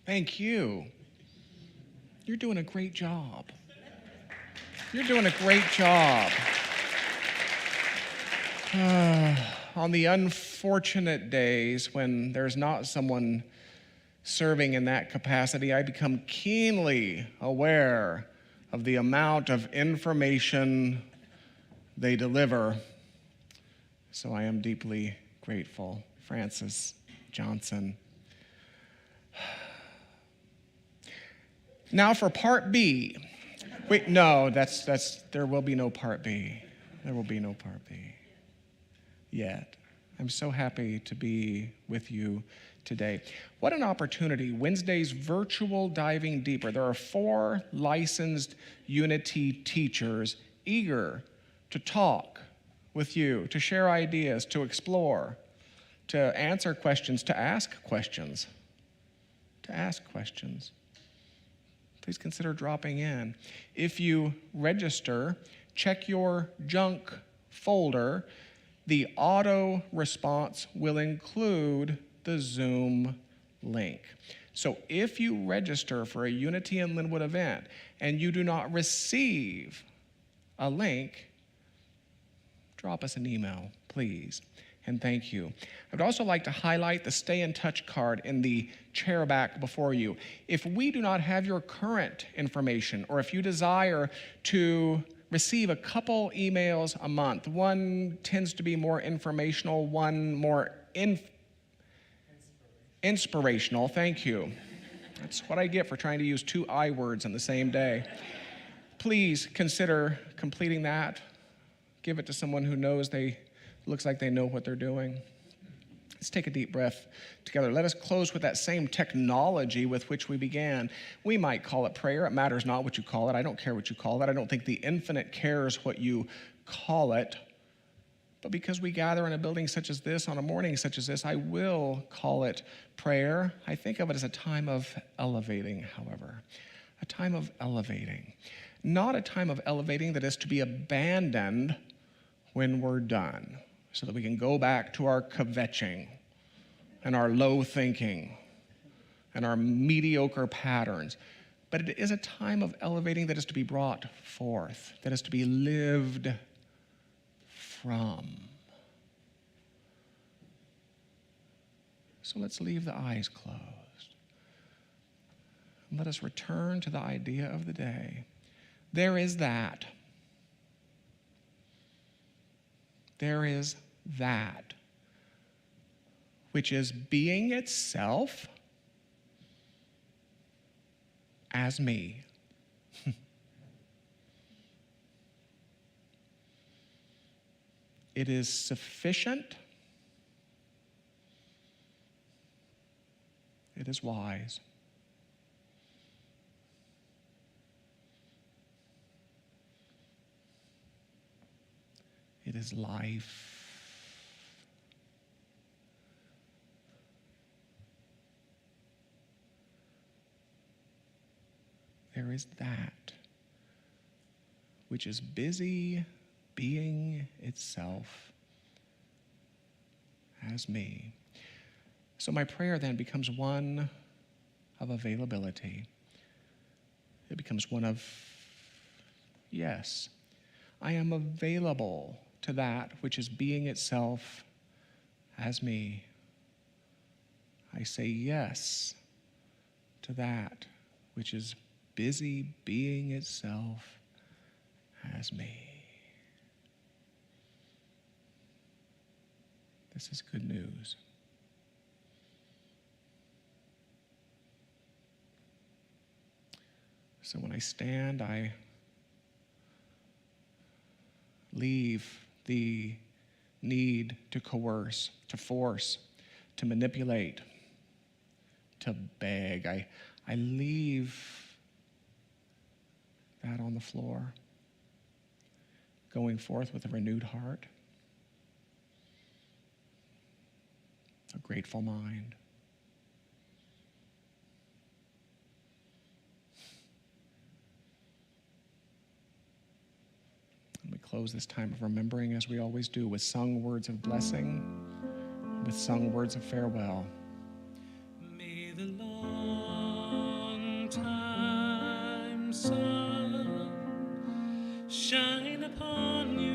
Thank you. You're doing a great job. You're doing a great job. On the unfortunate days when there's not someone serving in that capacity, I become keenly aware of the amount of information they deliver. So I am deeply grateful for Francis Johnson. Now for part B. Wait, no, there will be no part B. There will be no part B yet. I'm so happy to be with you today. What an opportunity. Wednesday's virtual diving deeper. There are 4 licensed Unity teachers eager to talk with you, to share ideas, to explore, to answer questions, to ask questions. To ask questions. Please consider dropping in. If you register, check your junk folder. The auto response will include the Zoom link. So if you register for a Unity in Lynnwood event and you do not receive a link, drop us an email, please. And thank you. I would also like to highlight the Stay in Touch card in the chair back before you. If we do not have your current information, or if you desire to receive a couple emails a month, one tends to be more informational, one more inspirational, thank you. That's what I get for trying to use 2 I words in the same day. Please consider completing that. Give it to someone who looks like they know what they're doing. Let's take a deep breath together. Let us close with that same technology with which we began. We might call it prayer. It matters not what you call it. I don't care what you call it. I don't think the infinite cares what you call it. But because we gather in a building such as this, on a morning such as this, I will call it prayer. I think of it as a time of elevating, however. A time of elevating. Not a time of elevating that is to be abandoned when we're done, so that we can go back to our kvetching and our low thinking and our mediocre patterns. But it is a time of elevating that is to be brought forth, that is to be lived from. So let's leave the eyes closed. And let us return to the idea of the day. There is that. There is that, which is being itself as me. It is sufficient. It is wise. It is life. There is that which is busy being itself as me. So my prayer then becomes one of availability. It becomes one of, yes, I am available to that which is being itself as me. I say yes to that which is busy being itself as me. This is good news. So when I stand, I leave the need to coerce, to force, to manipulate, to beg. I leave that on the floor, going forth with a renewed heart, a grateful mind. And we close this time of remembering, as we always do, with sung words of blessing, with sung words of farewell. May the long time sun shine upon you.